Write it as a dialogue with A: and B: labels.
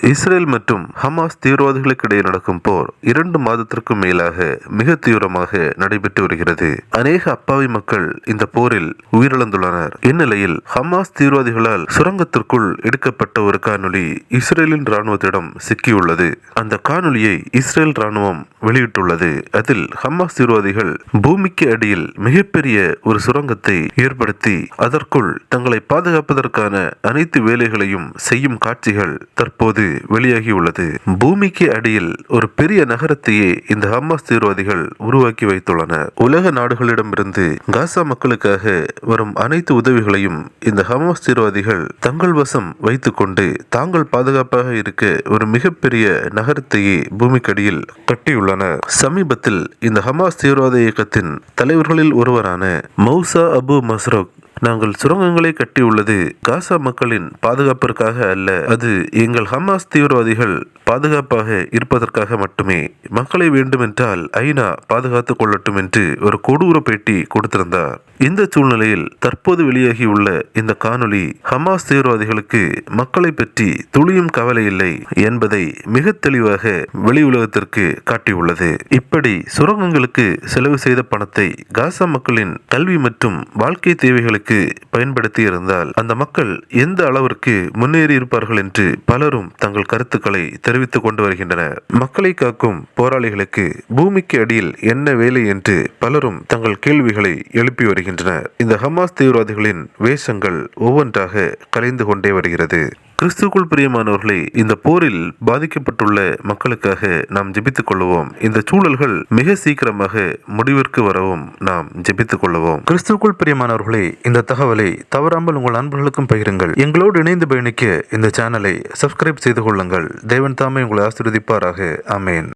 A: Israel மற்றும் Hamas தீவிரவாதிகளுக்கு இடையே நடக்கும் போர் 2 மாதத்திற்கும் மேலாக மிக தீவிரமாக நடைபெற்று வருகிறது. அநேக அப்பாவி மக்கள் இந்த போரில் உயிரிழந்துள்ளனர். இந்நிலையில் ஹமாஸ் தீவிரவாதிகளால் சுரங்கத்திற்குள் எடுக்கப்பட்ட ஒரு காணொலி இஸ்ரேலின் ராணுவத்திடம் சிக்கியுள்ளது. அந்த காணொலியை இஸ்ரேல் ராணுவம் வெளியிட்டுள்ளது. அதில் ஹமாஸ் தீவிரவாதிகள் பூமிக்கு அடியில் மிகப்பெரிய ஒரு சுரங்கத்தை ஏற்படுத்தி அதற்குள் தங்களை பாதுகாப்பதற்கான அனைத்து வேலைகளையும் செய்யும் காட்சிகள் தற்போது வெளியாகியுள்ளது. பூமிக்கு அடியில் ஒரு பெரிய நகரத்தையே இந்த ஹமாஸ் தீவிரவாதிகள் உருவாக்கி வைத்துள்ளனர். உலக நாடுகளிடமிருந்து காசா மக்களுக்காக வரும் அனைத்து உதவிகளையும் இந்த ஹமாஸ் தீவிரவாதிகள் தங்கள் வசம் வைத்துக் கொண்டு தாங்கள் பாதுகாப்பாக இருக்க ஒரு மிகப்பெரிய நகரத்தையே பூமிக்கடியில் கட்டியுள்ளனர். சமீபத்தில் இந்த ஹமாஸ் தீவிரவாத இயக்கத்தின் தலைவர்களில் ஒருவரான மௌசா அபு மஸ்ரோக், நாங்கள் சுரங்கங்களை கட்டியுள்ளது காசா மக்களின் பாதுகாப்பிற்காக அல்ல, அது எங்கள் ஹமாஸ் தீவிரவாதிகள் பாதுகாப்பாக இருப்பதற்காக மட்டுமே. மக்களை வேண்டுமென்றால் ஐநா பாதுகாத்துக் கொள்ளட்டும் என்று ஒரு கொடூர பேட்டி கொடுத்திருந்தார். இந்த சூழ்நிலையில் தற்போது வெளியாகியுள்ள இந்த காணொலி ஹமாஸ் தீவிரவாதிகளுக்கு மக்களை பற்றி துளியும் கவலை இல்லை என்பதை மிக தெளிவாக வெளி உலகத்திற்கு காட்டியுள்ளது. இப்படி சுரங்கங்களுக்கு செலவு செய்த பணத்தை காசா மக்களின் கல்வி மற்றும் வாழ்க்கை தேவைகளுக்கு பயன்படுத்தி இருந்தால் அந்த மக்கள் எந்த அளவிற்கு முன்னேறி இருப்பார்கள் என்று பலரும் தங்கள் கருத்துக்களை தெரிவித்துக் கொண்டு வருகின்றனர். மக்களை காக்கும் போராளிகளுக்கு பூமிக்கு அடியில் என்ன வேலை என்று பலரும் தங்கள் கேள்விகளை எழுப்பி வருகின்றனர். இந்த ஹமாஸ் தீவிரவாதிகளின் வேஷங்கள் ஒவ்வொன்றாக கலைந்து கொண்டே வருகிறது. கிறிஸ்துக்குள் பிரியமானவர்களே, இந்த போரில் பாதிக்கப்பட்டுள்ள மக்களுக்காக நாம் ஜெபித்துக் கொள்வோம். இந்த சூழல்கள் மிக சீக்கிரமாக முடிவிற்கு வரவும் நாம் ஜெபித்துக் கொள்வோம். கிறிஸ்துக்குள் பிரியமானவர்களே, இந்த தகவலை தவறாமல் உங்கள் நண்பர்களுக்கும் பகிருங்கள். எங்களோடு இணைந்து பயணிக்க இந்த சேனலை சப்ஸ்கிரைப் செய்து கொள்ளுங்கள். தேவன் தாமே உங்களை ஆசீர்வதிப்பாராக. ஆமேன்.